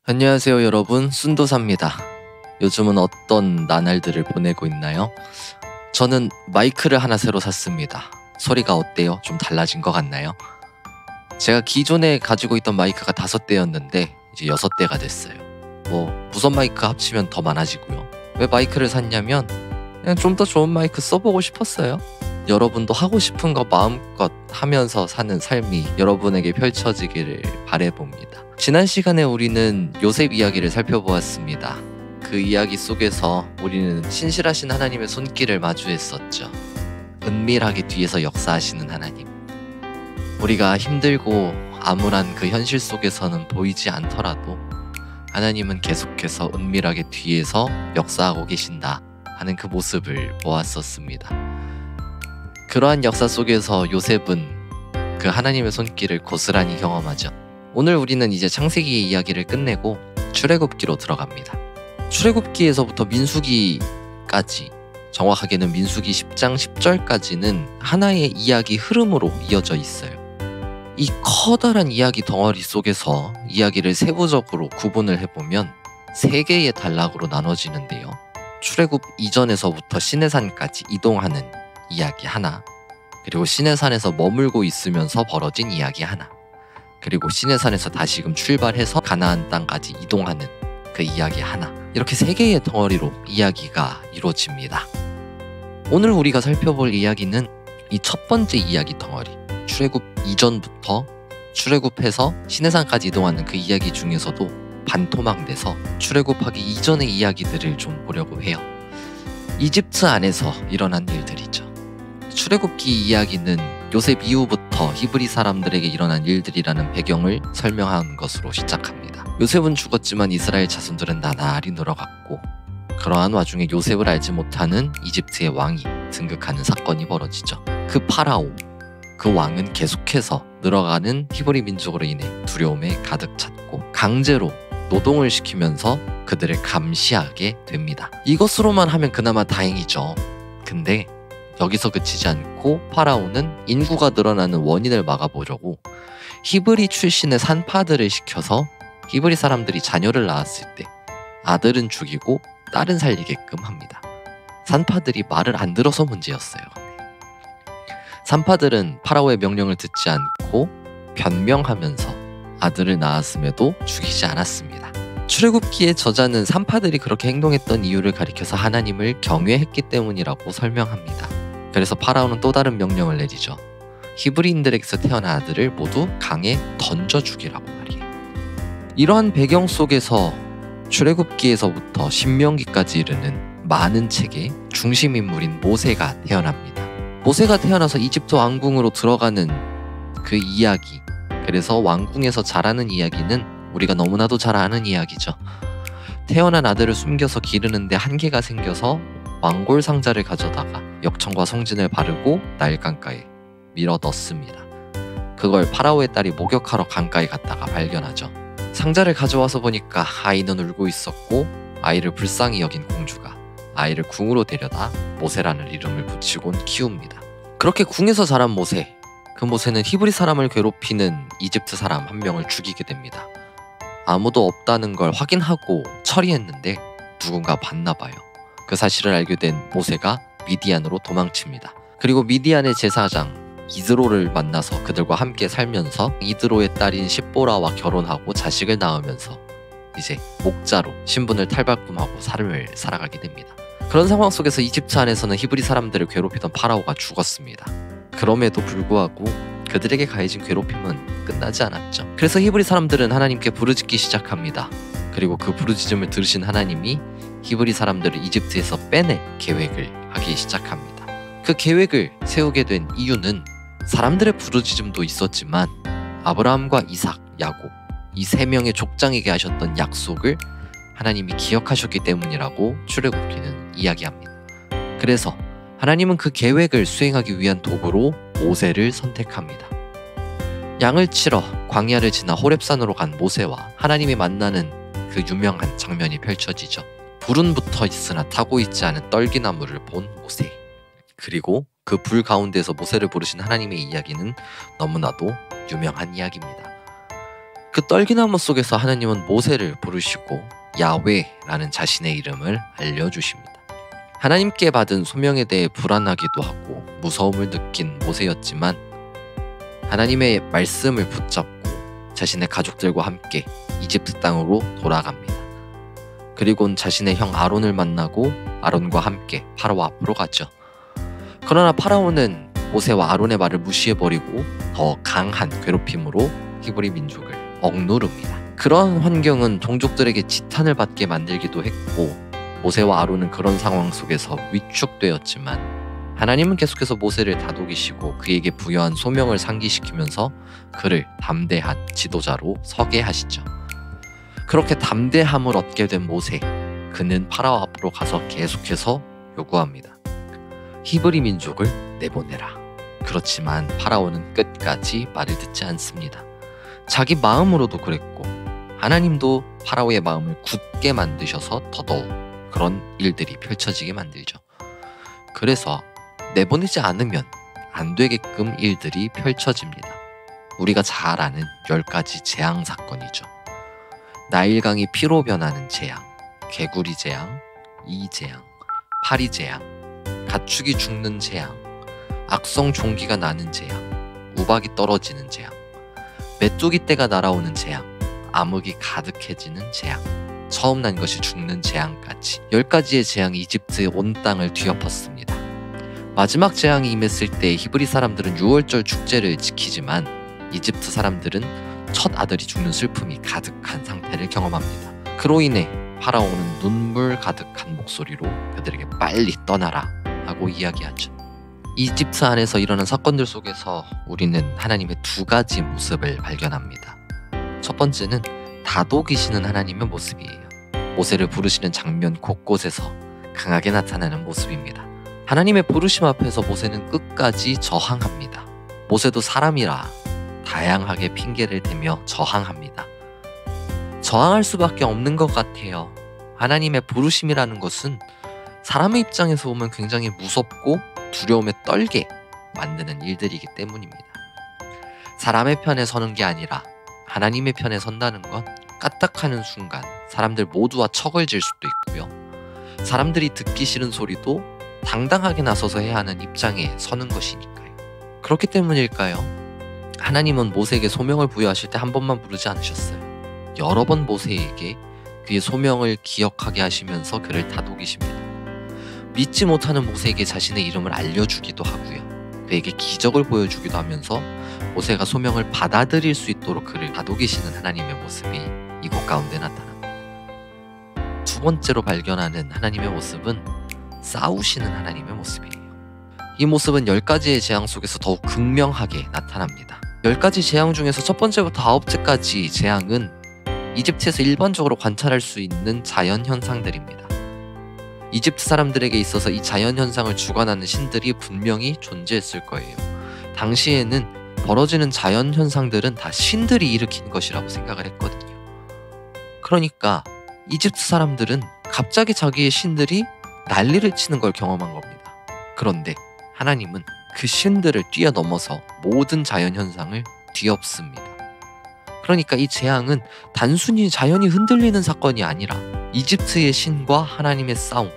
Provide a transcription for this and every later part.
안녕하세요 여러분, 순도사입니다. 요즘은 어떤 나날들을 보내고 있나요? 저는 마이크를 하나 새로 샀습니다. 소리가 어때요? 좀 달라진 것 같나요? 제가 기존에 가지고 있던 마이크가 5대였는데 이제 6대가 됐어요. 무선 마이크 합치면 더 많아지고요. 왜 마이크를 샀냐면 그냥 좀 더 좋은 마이크 써보고 싶었어요. 여러분도 하고 싶은 거 마음껏 하면서 사는 삶이 여러분에게 펼쳐지기를 바라봅니다. 지난 시간에 우리는 요셉 이야기를 살펴보았습니다. 그 이야기 속에서 우리는 신실하신 하나님의 손길을 마주했었죠. 은밀하게 뒤에서 역사하시는 하나님. 우리가 힘들고 암울한 그 현실 속에서는 보이지 않더라도 하나님은 계속해서 은밀하게 뒤에서 역사하고 계신다 하는 그 모습을 보았었습니다. 그러한 역사 속에서 요셉은 그 하나님의 손길을 고스란히 경험하죠. 오늘 우리는 이제 창세기의 이야기를 끝내고 출애굽기로 들어갑니다. 출애굽기에서부터 민수기까지, 정확하게는 민수기 10장 10절까지는 하나의 이야기 흐름으로 이어져 있어요. 이 커다란 이야기 덩어리 속에서 이야기를 세부적으로 구분을 해보면 3개의 단락으로 나눠지는데요. 출애굽 이전에서부터 시내산까지 이동하는 이야기 하나, 그리고 시내산에서 머물고 있으면서 벌어진 이야기 하나, 그리고 시내산에서 다시금 출발해서 가나안 땅까지 이동하는 그 이야기 하나, 이렇게 3개의 덩어리로 이야기가 이루어집니다. 오늘 우리가 살펴볼 이야기는 이 첫 번째 이야기 덩어리, 출애굽 이전부터 출애굽해서 시내산까지 이동하는 그 이야기 중에서도 반토막내서 출애굽하기 이전의 이야기들을 좀 보려고 해요. 이집트 안에서 일어난 일들이죠. 출애굽기 이야기는 요셉 이후부터 히브리 사람들에게 일어난 일들이라는 배경을 설명하는 것으로 시작합니다. 요셉은 죽었지만 이스라엘 자손들은 나날이 늘어갔고, 그러한 와중에 요셉을 알지 못하는 이집트의 왕이 등극하는 사건이 벌어지죠. 그 파라오, 그 왕은 계속해서 늘어가는 히브리 민족으로 인해 두려움에 가득 찼고 강제로 노동을 시키면서 그들을 감시하게 됩니다. 이것으로만 하면 그나마 다행이죠. 근데 여기서 그치지 않고 파라오는 인구가 늘어나는 원인을 막아보려고 히브리 출신의 산파들을 시켜서 히브리 사람들이 자녀를 낳았을 때 아들은 죽이고 딸은 살리게끔 합니다. 산파들이 말을 안 들어서 문제였어요. 산파들은 파라오의 명령을 듣지 않고 변명하면서 아들을 낳았음에도 죽이지 않았습니다. 출애굽기의 저자는 산파들이 그렇게 행동했던 이유를 가리켜서 하나님을 경외했기 때문이라고 설명합니다. 그래서 파라오는 또 다른 명령을 내리죠. 히브리인들에게서 태어난 아들을 모두 강에 던져 죽이라고 말이에요. 이러한 배경 속에서 출애굽기에서부터 신명기까지 이르는 많은 책의 중심 인물인 모세가 태어납니다. 모세가 태어나서 이집트 왕궁으로 들어가는 그 이야기, 그래서 왕궁에서 자라는 이야기는 우리가 너무나도 잘 아는 이야기죠. 태어난 아들을 숨겨서 기르는데 한계가 생겨서 왕골 상자를 가져다가 역청과 송진을 바르고 나일 강가에 밀어 넣습니다. 그걸 파라오의 딸이 목욕하러 강가에 갔다가 발견하죠. 상자를 가져와서 보니까 아이는 울고 있었고, 아이를 불쌍히 여긴 공주가 아이를 궁으로 데려다 모세라는 이름을 붙이곤 키웁니다. 그렇게 궁에서 자란 모세, 그 모세는 히브리 사람을 괴롭히는 이집트 사람 한 명을 죽이게 됩니다. 아무도 없다는 걸 확인하고 처리했는데 누군가 봤나 봐요. 그 사실을 알게 된 모세가 미디안으로 도망칩니다. 그리고 미디안의 제사장 이드로를 만나서 그들과 함께 살면서 이드로의 딸인 십보라와 결혼하고 자식을 낳으면서 이제 목자로 신분을 탈바꿈하고 삶을 살아가게 됩니다. 그런 상황 속에서 이집트 안에서는 히브리 사람들을 괴롭히던 파라오가 죽었습니다. 그럼에도 불구하고 그들에게 가해진 괴롭힘은 끝나지 않았죠. 그래서 히브리 사람들은 하나님께 부르짖기 시작합니다. 그리고 그 부르짖음을 들으신 하나님이 히브리 사람들을 이집트에서 빼낼 계획을 하기 시작합니다. 그 계획을 세우게 된 이유는 사람들의 부르짖음도 있었지만 아브라함과 이삭, 야곱, 이 3명의 족장에게 하셨던 약속을 하나님이 기억하셨기 때문이라고 출애굽기는 이야기합니다. 그래서 하나님은 그 계획을 수행하기 위한 도구로 모세를 선택합니다. 양을 치러 광야를 지나 호렙산으로 간 모세와 하나님이 만나는 그 유명한 장면이 펼쳐지죠. 불은 붙어 있으나 타고 있지 않은 떨기나무를 본 모세, 그리고 그 불 가운데서 모세를 부르신 하나님의 이야기는 너무나도 유명한 이야기입니다. 그 떨기나무 속에서 하나님은 모세를 부르시고 야훼라는 자신의 이름을 알려주십니다. 하나님께 받은 소명에 대해 불안하기도 하고 무서움을 느낀 모세였지만 하나님의 말씀을 붙잡고 자신의 가족들과 함께 이집트 땅으로 돌아갑니다. 그리고는 자신의 형 아론을 만나고 아론과 함께 파라오 앞으로 가죠. 그러나 파라오는 모세와 아론의 말을 무시해버리고 더 강한 괴롭힘으로 히브리 민족을 억누릅니다. 그런 환경은 동족들에게 지탄을 받게 만들기도 했고 모세와 아론은 그런 상황 속에서 위축되었지만 하나님은 계속해서 모세를 다독이시고 그에게 부여한 소명을 상기시키면서 그를 담대한 지도자로 서게 하시죠. 그렇게 담대함을 얻게 된 모세, 그는 파라오 앞으로 가서 계속해서 요구합니다. 히브리 민족을 내보내라. 그렇지만 파라오는 끝까지 말을 듣지 않습니다. 자기 마음으로도 그랬고 하나님도 파라오의 마음을 굳게 만드셔서 더더욱 그런 일들이 펼쳐지게 만들죠. 그래서 내보내지 않으면 안 되게끔 일들이 펼쳐집니다. 우리가 잘 아는 10가지 재앙 사건이죠. 나일강이 피로 변하는 재앙, 개구리 재앙, 이재앙, 파리 재앙, 가축이 죽는 재앙, 악성 종기가 나는 재앙, 우박이 떨어지는 재앙, 메뚜기 떼가 날아오는 재앙, 암흑이 가득해지는 재앙, 처음 난 것이 죽는 재앙까지 10가지의 재앙이 이집트의 온 땅을 뒤엎었습니다. 마지막 재앙이 임했을 때 히브리 사람들은 6월절 축제를 지키지만 이집트 사람들은 첫 아들이 죽는 슬픔이 가득한 상태를 경험합니다. 그로 인해 파라오는 눈물 가득한 목소리로 그들에게 빨리 떠나라 하고 이야기하죠. 이집트 안에서 일어난 사건들 속에서 우리는 하나님의 2가지 모습을 발견합니다. 첫 번째는 다독이시는 하나님의 모습이에요. 모세를 부르시는 장면 곳곳에서 강하게 나타나는 모습입니다. 하나님의 부르심 앞에서 모세는 끝까지 저항합니다. 모세도 사람이라 다양하게 핑계를 대며 저항합니다. 저항할 수밖에 없는 것 같아요. 하나님의 부르심이라는 것은 사람의 입장에서 보면 굉장히 무섭고 두려움에 떨게 만드는 일들이기 때문입니다. 사람의 편에 서는 게 아니라 하나님의 편에 선다는 건 까딱하는 순간 사람들 모두와 척을 질 수도 있고요. 사람들이 듣기 싫은 소리도 당당하게 나서서 해야 하는 입장에 서는 것이니까요. 그렇기 때문일까요? 하나님은 모세에게 소명을 부여하실 때 한 번만 부르지 않으셨어요. 여러 번 모세에게 그의 소명을 기억하게 하시면서 그를 다독이십니다. 믿지 못하는 모세에게 자신의 이름을 알려주기도 하고요. 그에게 기적을 보여주기도 하면서 모세가 소명을 받아들일 수 있도록 그를 다독이시는 하나님의 모습이 이곳 가운데 나타납니다. 2번째로 발견하는 하나님의 모습은 싸우시는 하나님의 모습이에요. 이 모습은 10가지의 재앙 속에서 더욱 극명하게 나타납니다. 10가지 재앙 중에서 첫 번째부터 9번째까지 재앙은 이집트에서 일반적으로 관찰할 수 있는 자연현상들입니다. 이집트 사람들에게 있어서 이 자연현상을 주관하는 신들이 분명히 존재했을 거예요. 당시에는 벌어지는 자연현상들은 다 신들이 일으킨 것이라고 생각을 했거든요. 그러니까 이집트 사람들은 갑자기 자기의 신들이 난리를 치는 걸 경험한 겁니다. 그런데 하나님은 그 신들을 뛰어넘어서 모든 자연현상을 뒤엎습니다. 그러니까 이 재앙은 단순히 자연이 흔들리는 사건이 아니라 이집트의 신과 하나님의 싸움,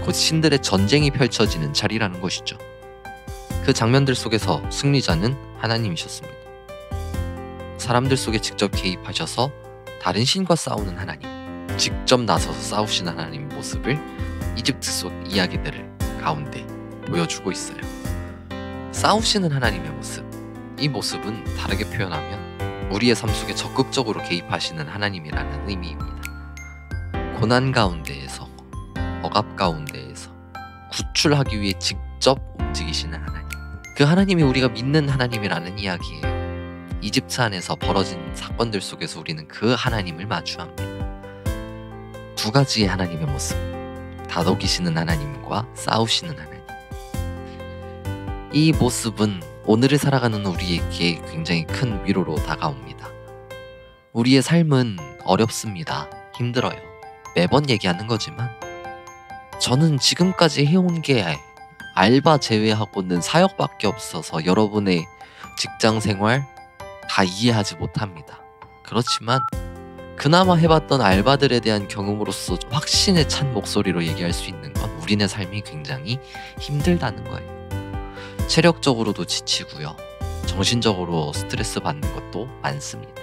곧 신들의 전쟁이 펼쳐지는 자리라는 것이죠. 그 장면들 속에서 승리자는 하나님이셨습니다. 사람들 속에 직접 개입하셔서 다른 신과 싸우는 하나님, 직접 나서서 싸우시는 하나님의 모습을 이집트 속 이야기들을 가운데 보여주고 있어요. 싸우시는 하나님의 모습, 이 모습은 다르게 표현하면 우리의 삶 속에 적극적으로 개입하시는 하나님이라는 의미입니다. 고난 가운데에서, 억압 가운데에서 구출하기 위해 직접 움직이시는 하나님, 그 하나님이 우리가 믿는 하나님이라는 이야기예요. 이집트 안에서 벌어진 사건들 속에서 우리는 그 하나님을 마주합니다. 2가지의 하나님의 모습, 다독이시는 하나님과 싸우시는 하나님. 이 모습은 오늘을 살아가는 우리에게 굉장히 큰 위로로 다가옵니다. 우리의 삶은 어렵습니다. 힘들어요. 매번 얘기하는 거지만 저는 지금까지 해온 게 알바 제외하고는 사역밖에 없어서 여러분의 직장 생활 다 이해하지 못합니다. 그렇지만 그나마 해봤던 알바들에 대한 경험으로서 좀 확신에 찬 목소리로 얘기할 수 있는 건 우리네 삶이 굉장히 힘들다는 거예요. 체력적으로도 지치고요. 정신적으로 스트레스 받는 것도 많습니다.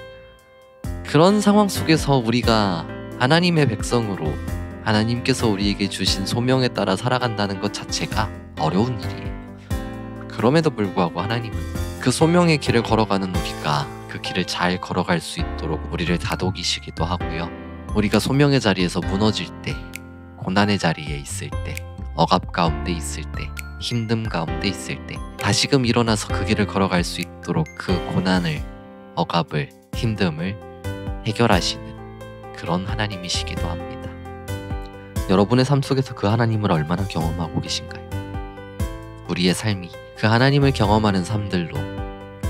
그런 상황 속에서 우리가 하나님의 백성으로 하나님께서 우리에게 주신 소명에 따라 살아간다는 것 자체가 어려운 일이에요. 그럼에도 불구하고 하나님은 그 소명의 길을 걸어가는 우리가 그 길을 잘 걸어갈 수 있도록 우리를 다독이시기도 하고요. 우리가 소명의 자리에서 무너질 때, 고난의 자리에 있을 때, 억압 가운데 있을 때, 힘듦 가운데 있을 때 다시금 일어나서 그 길을 걸어갈 수 있도록 그 고난을, 억압을, 힘듦을 해결하시는 그런 하나님이시기도 합니다. 여러분의 삶 속에서 그 하나님을 얼마나 경험하고 계신가요? 우리의 삶이 그 하나님을 경험하는 삶들로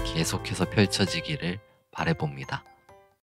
계속해서 펼쳐지기를 바라봅니다.